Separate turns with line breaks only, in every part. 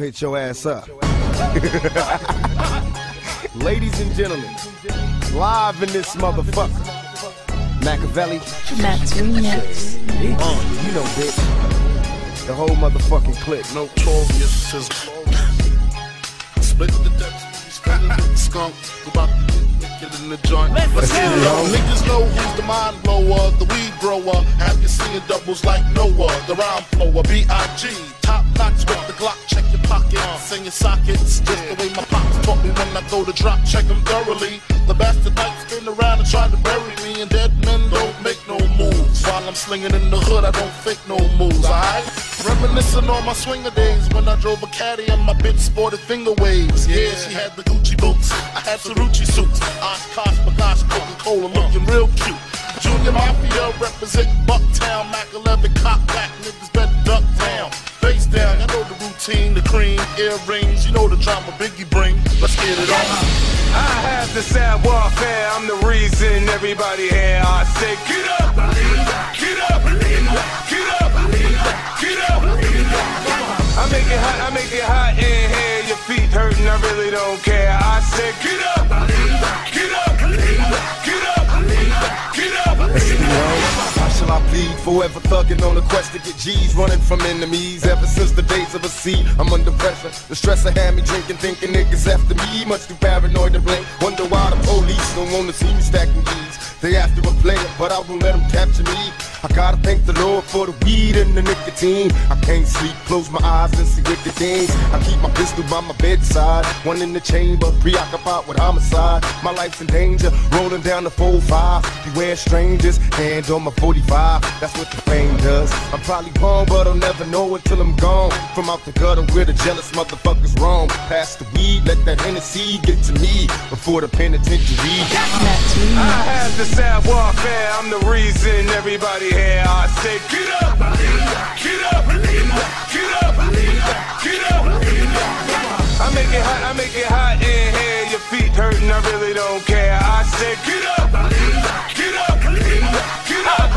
hit your ass up. Ladies and gentlemen, live in this motherfucker, Machiavelli.
Matt's Remix.
You know, bitch. The whole motherfucking clique.
Notorious sizzle. Split the depths, split the skunk. About to get naked in the joint. Let's get it on. Niggas know who's the mind blower, the weed grower. Have you seen doubles like Noah, the rhyme flower, B.I.G. Top notch with the Glock, check your pockets, sing your sockets. Just the way my pops taught me when I go to drop, check them thoroughly. The bastard might spin around and try to bury me, and dead men don't make no moves. While I'm slinging in the hood, I don't fake no moves, alright? Reminiscing on my swinger days when I drove a caddy and my bitch sported finger waves. Yeah, she had the Gucci boots, I had Cerucci suits. Oshkosh, Bagosh, Coca-Cola looking real cute. Junior Mafia represent Bucktown, Mac 11, cop back, niggas better duck down. Face down, I know the routine, the cream, earrings, you know the drama Biggie bring. Let's get it on.
I have the sad warfare, I'm the reason everybody here. I say get up, get up, get up, get up. I make it hot in here, your feet hurting, I really don't care. I say get up, get up, get up, get up.
How shall I plead? Forever thugging on a quest to get G's, running from enemies. Ever since the days of a sea, I'm under pressure. The stress had me drinking, thinking niggas after me. Much too paranoid to blame. Wonder why the police don't wanna see me stacking G's. They after a player, but I won't let them capture me. I gotta thank the Lord for the weed and the nicotine. I can't sleep, close my eyes and see wicked things. I keep my pistol by my bedside, one in the chamber, preoccupied with homicide. My life's in danger, rolling down the 4-5. Beware strangers, hand on my 45. That's what the fame does. I'm probably wrong, but I'll never know until I'm gone. From out the gutter where the jealous motherfuckers roam. Pass the weed, let that Hennessy get to me before the penitentiary.
I have the sad warfare, I'm the reason everybody here. I say get up, get up, get up, get up. I make it hot in here, your feet hurting, I really don't care. I say get up, get up, get up, get up.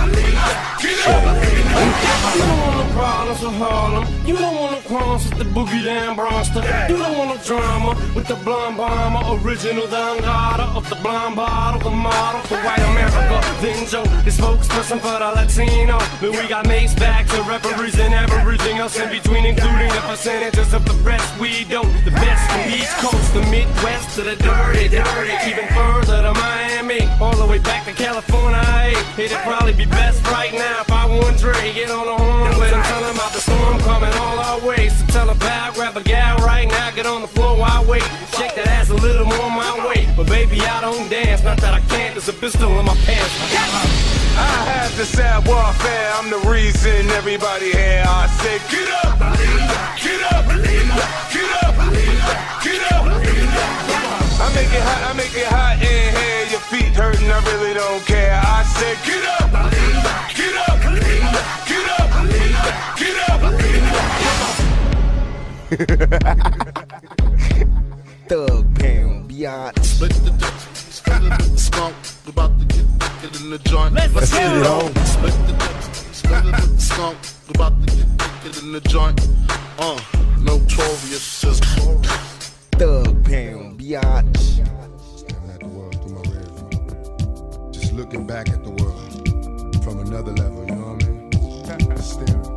You don't want no problems with Harlem. You don't want no qualms with the boogie down Bronster. You don't want no drama with the blonde bomber, original Dangada of the blonde bottle, the model for white America. Then Joe, the spokesperson for the Latino. Then we got Mace back to represent everything else in between, including the percentages of the rest we don't. The best from East Coast, the Midwest to the dirty, even further to Miami, all the way back to California. It'd probably be best right now if I want Dre get on the horn with him, tell him about the storm coming all our way. So tell a pal, grab a gal right now, get on the floor while I wait. Shake that ass a little more my way, but baby I don't dance, not that I can't. There's a pistol in my pants.
I have the sad warfare, I'm the reason everybody here. I say get up, get up, get up, get up. I make it hot in here, your feet hurting, I really don't care. I say get up, get up, get up, get up.
Thug Pound, beyond.
Split the depths, split the skunk. About to get naked in the joint.
Let's get it on.
Split the depths, split the skunk. About to get naked in the joint. Notorious sizzle.
Thug Pound, beyond.
Staring at the world through my rear view. Just looking back at the world from another level, you know what I mean? Staring.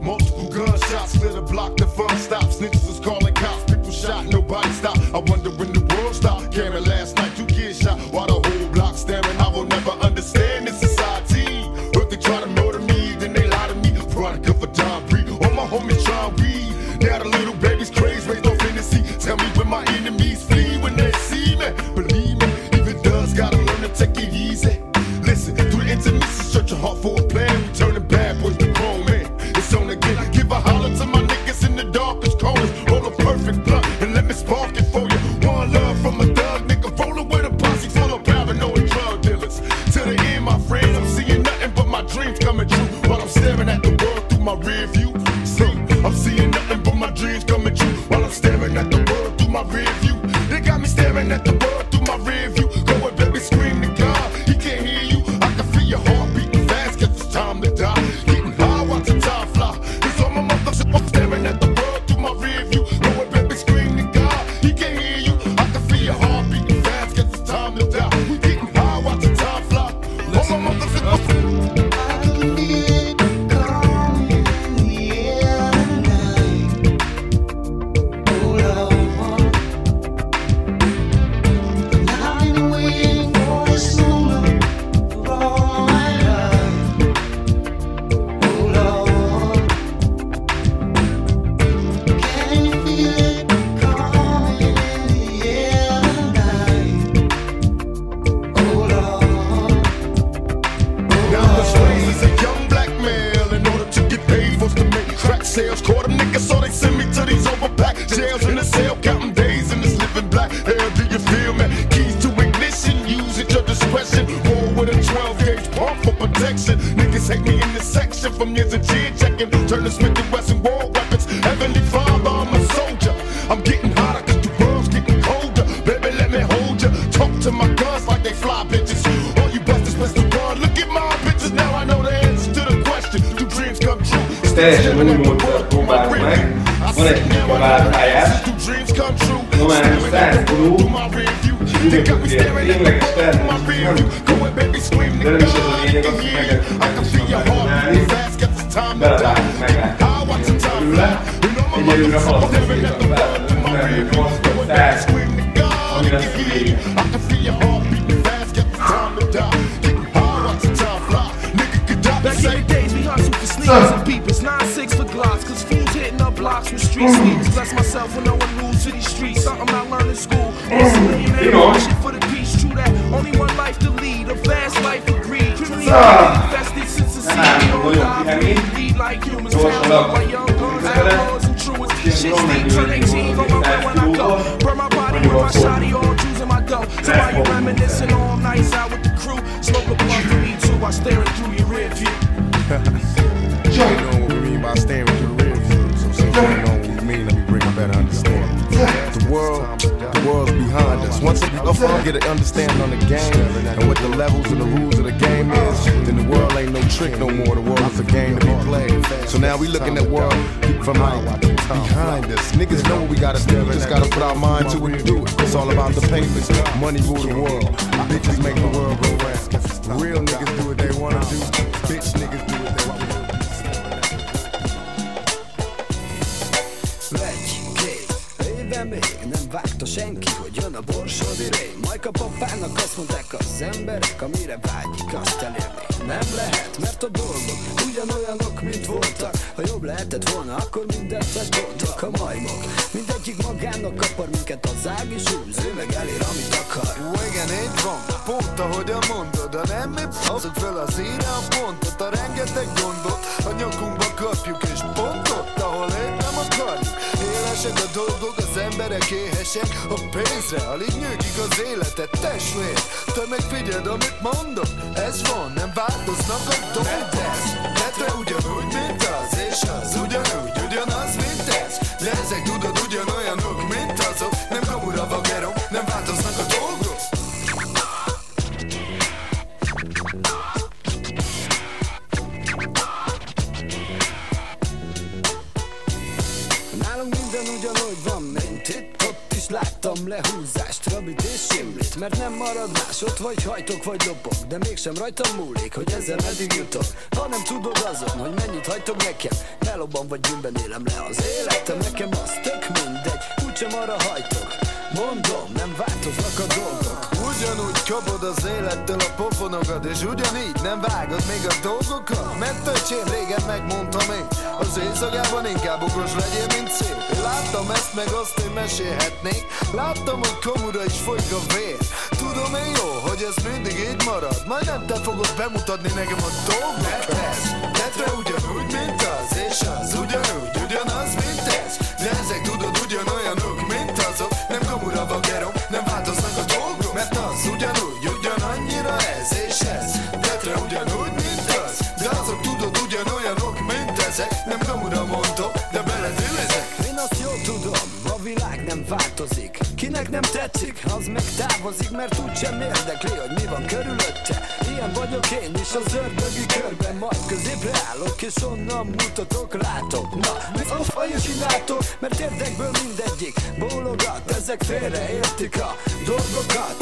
Multiple gunshots lit a block, the fun stops. Snitches was calling cops, people shot, nobody stopped. I wonder when the world stopped. Cameron last night, you get shot while the whole block staring. I will never understand this society. But they try to murder me, then they lie to me. Product of a Don Breed, all my homies try weed. Now the little baby's crazy, raised on fantasy. Tell me when my enemies flee when they see me. Believe me, even does gotta learn to take it easy. Listen, through the intermission, search your heart for a plan. We turning bad boys to grown men. It's on again. Give a holler to my niggas in the darkest corners. Roll a perfect blunt and let me spark it for you. One love from a thug nigga, rolling with a posse full of paranoid drug dealers. To the end, my friends, I'm seeing nothing but my dreams coming true while I'm staring at the world through my rear view. See, I'm seeing nothing but my dreams coming true while I'm staring at the world through my rear view. They got me staring at the world through my rear view. Go ahead, baby, scream to God. He can't hear you. I can feel your heart beating fast, cause it's time to die. Getting high, watching time fly. It's all my motherfuckers staring at the world through my rear
from years of cheer checking. Turn the Smith & Wesson war weapons. Heavenly Father, I'm a soldier. I'm getting hotter cause the world's getting colder. Baby, let me hold ya. Talk to my guns like they fly bitches. All you busters, Mr. Run. Look at my bitches, now I know the answer to the question. Do dreams come true?
Teljesen új módszert próbálunk meg. Van egy kis kalátáját. Normális 100 kiló. És üdökökért tényleges természetesen. De nem is ez a lényeg, azt megedhetően is megcsinálni. Belevágjuk, meglátjuk belőle. Egyelőre haladunk szépen belőle, mert 80 ami lesz a vége.
And peepers, 9-6 for glocks, cause fools hitting up blocks with street sneakers. Bless myself when no one moves to these streets. Something I learned in school. Shit for the peace, true that. Only one life to lead, a fast life of greed. Criminally infested since the seed. We don't die, lead like humans. Town up like young guns, outlaws and truants. Shit steep, turn 18, go my way when I go. Burn my body with my shotty, all Jews in my dough. So while you reminiscing all nights out with the crew, smoke a blunt for me too while staring through your rear view.
You know what we mean by staring through the rear view. So since you know what we mean, let me bring a better understanding. The world's behind us. Once we get an understanding on the game and what the levels and the rules of the game is, then the world ain't no trick no more. The world is a game to be played. So now we looking at the world from like behind us. Niggas know what we gotta do. We just gotta put our mind to it and do it. It's all about the papers. Money rule the world. Bitches make the world go round. Real niggas do what they wanna do. Bitch niggas do what they wanna do.
Még nem vágta senki, hogy jön a borsodi rém. Majd a papának azt mondták az emberek, amire vágyik azt elérni. Nem lehet, mert a dolgok ugyanolyanok, mint voltak. Ha jobb lehetett volna, akkor mindent megoldtak a majmok. Mindegyik magának kapar minket az ág és húz, ő meg elér, amit akar.
Jó, igen, így van, pont ahogyan mondod. De nem mi hozzuk fel az íre a pontot, a rengeteg gondot a nyakunkba kapjuk, és pont ott, ahol én nem akarjuk. Élesek a dolgok, az emberek éhesek a pénzre, alig nyögik az életet, testvér. Te meg figyeld, amit mondok, ez van, nem változnak a dolgok. De te ugyanúgy, mint az, és az ugyanúgy, ugyanaz, mint ez. De ezek tudod ugyanolyanok, mint azok, nem kamura vagerom, nem változnak a dolgok.
Nálunk minden ugyanúgy van, mint itt, ott is láttam lehúzást, rabit és simlit. Mert nem marad más, ott vagy hajtok vagy lopok. De mégsem rajtam múlik, hogy ezzel meddig jutok. Ha nem tudod azon, hogy mennyit hagytok nekem, melóban vagy bűnben élem le az életem. Nekem az tök mindegy, úgysem arra hajtok. Mondom, nem változnak a dolgok.
Ugyanúgy kapod az élettől a pofonokat, és ugyanígy nem vágod még a dolgokat. Mert öcsém, régen megmondtam én, az éjszakában inkább okos legyél, mint szép. Én láttam ezt, meg azt én mesélhetnék. Láttam, hogy komura is folyik a vér. Tudom én jó, hogy ez mindig így marad. Majd nem te fogod bemutatni nekem a dolgokat. De te ugyanúgy, mint az, és az ugyanúgy, ugyanaz, mint ez. De ezek tudod ugyanolyanok, mint azok. Nem komura vagerom, nem változnak a dolgok. Mert az ugyanúgy, ugyanannyira ez és ez. De te ugyanúgy, mint az. De azok tudod ugyanolyanok, mint ezek. Nem kamura mondom, de beledülezek.
Én azt jól tudom, a világ nem változik. Kinek nem tetszik, az meg távozik. Mert úgysem érdekli, hogy mi van körülötte. Ilyen vagyok én is az ördögi körben. Majd középre állok és onnan mutatok, látok. Na, mi a fajosi látok, mert érdekből mindegyik bólogat. Ezek félreértik a dolgokat.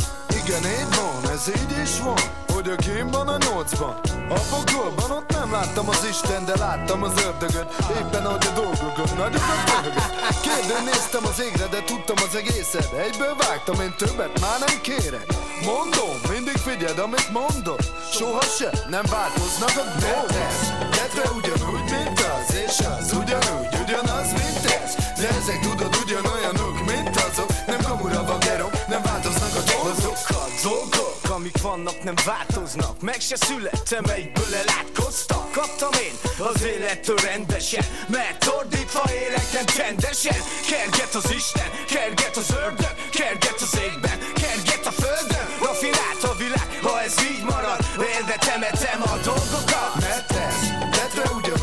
Igen, így van, ez így is van, hogy a kínban a 8-ban. A pokolban ott nem láttam az Isten, de láttam az ördögöt. Éppen ahogy a dolgokat, nagyokat pörgött. Kérdőn néztem az égre, de tudtam az egészet. Egyből vágtam, én többet már nem kérek. Mondom, mindig figyeld, amit mondod. Soha se nem változnak a dolgok. De te ugyanúgy, mint az, és az ugyanúgy, ugyanaz, mint ez. De ezek tudod ugyanolyanok, mint azok. Nem kamura vagerom, nem változnak a dolgok.
Dolgok, amik vannak, nem változnak. Meg se születtem, egyből elátkoztak. Kaptam én az élettől rendesen, mert ordítva élek, nem csendesen. Kerget az Isten, kerget az ördög, kerget az égben, kerget a földön. Rafinált a világ, ha ez így marad, élve temetem a dolgokat.
Mert ez, de te ugyanúgy,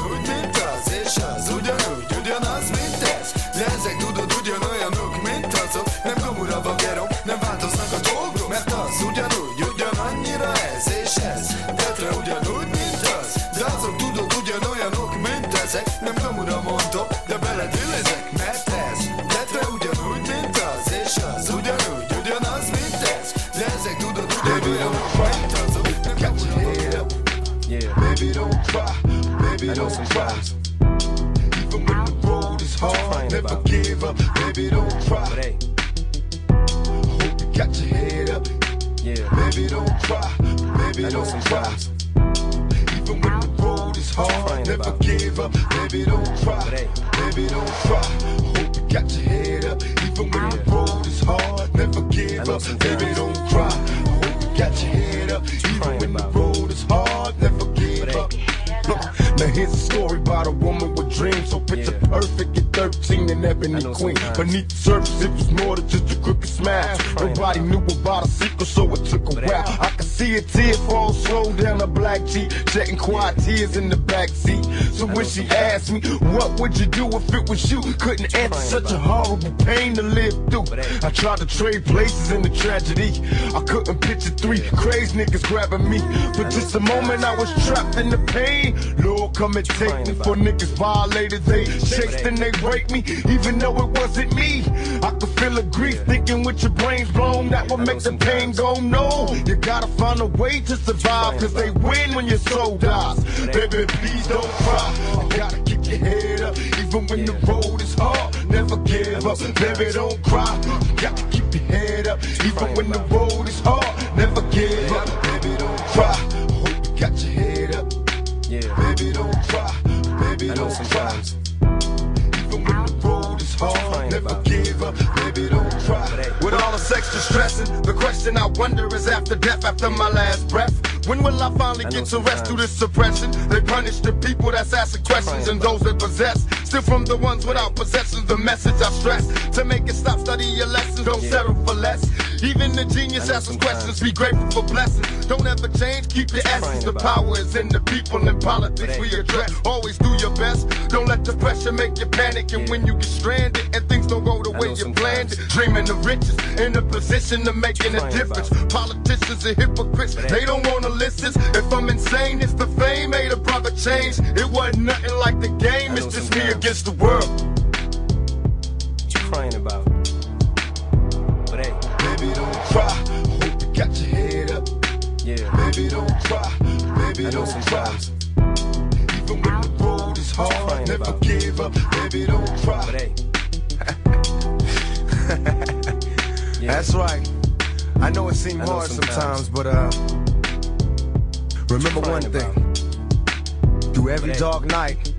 és az ugyanúgy, ugyanaz, mint ez. De ezek tudod ugyanolyanok, mint azok. Nem kamura vagerok, nem változnak a dolgok. Mert az ugyanúgy, ugyanannyira ez és ez. Tetre ugyanúgy, mint az. De azok tudod ugyanolyanok, mint ezek. Nem kamura mondok, de beledülezek. Mert ez tetre ugyanúgy, mint az és az. Ugyanúgy, ugyanaz, mint ez. De ezek tudod ugyanolyanok, mint azok. Nem kamura mondok.
Baby, don't cry, baby, don't cry. Even when the road is hard, never give up, baby, don't cry. Hope you got your head up, baby, don't cry, baby, don't cry. Even when the road is hard, never give up, baby, don't cry, baby, don't cry. Hope you got your head up, even when the road is hard, never give up, baby, don't cry. Hope you got your head up, even when the road is hard, never give up. Now here's a story about a woman with dreams, so picture perfect at 13 and ebony queen. Beneath the surface it was more than just a crooked smile. Nobody knew about a secret, so it took a while. I could see a tear fall slow down her black cheek, shedding quiet tears in the back seat. So when she asked me, what would you do if it was you? Couldn't answer, such a horrible pain to live through. I tried to trade places in the tragedy. I couldn't picture three crazy niggas grabbing me. For just a moment I was trapped in the pain. Lord, come and take me for niggas violated. They chased and they raped me, even though it wasn't me. I could feel the grief thinking with your brains blown, that would make the pain go no. You gotta find a way to survive, cause they win when your soul dies. Baby, please don't cry. You gotta keep your head up, even when the road is hard. Never give up, baby, don't cry. You gotta keep your head up, even when the road is hard. Never give up, baby, don't cry. Hope you got your head up. Baby, don't cry, baby, don't cry. Even when the road is hard, never give up, baby, don't cry. With all this extra stressing, the question I wonder is after death, after my last breath, when will I finally get to rest through this suppression? They punish the people that's asking questions and those that possess. Still from the ones without possessions, the message I stress. To make it stop, study your lessons, don't settle for less. Even the genius asks questions, be grateful for blessings. Don't ever change, keep your essence. The power is in the people and politics we address. Always do your best, don't let the pressure make you panic. And when you get stranded and things don't go the way you planned it, dreaming of riches, in a position of making a difference. Politicians are hypocrites, they don't wanna listen. If I'm insane, it's the fame made a brother change. It wasn't nothing like the game, it's just me against the world.
What you crying about? But hey,
baby, don't cry. Hope you got your head up. Baby, don't cry. Baby, don't cry. Even when the road is hard, never give up. Baby, don't cry.
But hey.
That's right. I know it seems hard sometimes, but remember one thing. Through every dark night,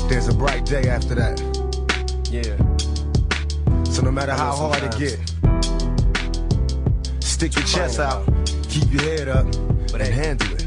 there's a bright day after that. So no matter how hard it get, stick your chest out, keep your head up, and handle it.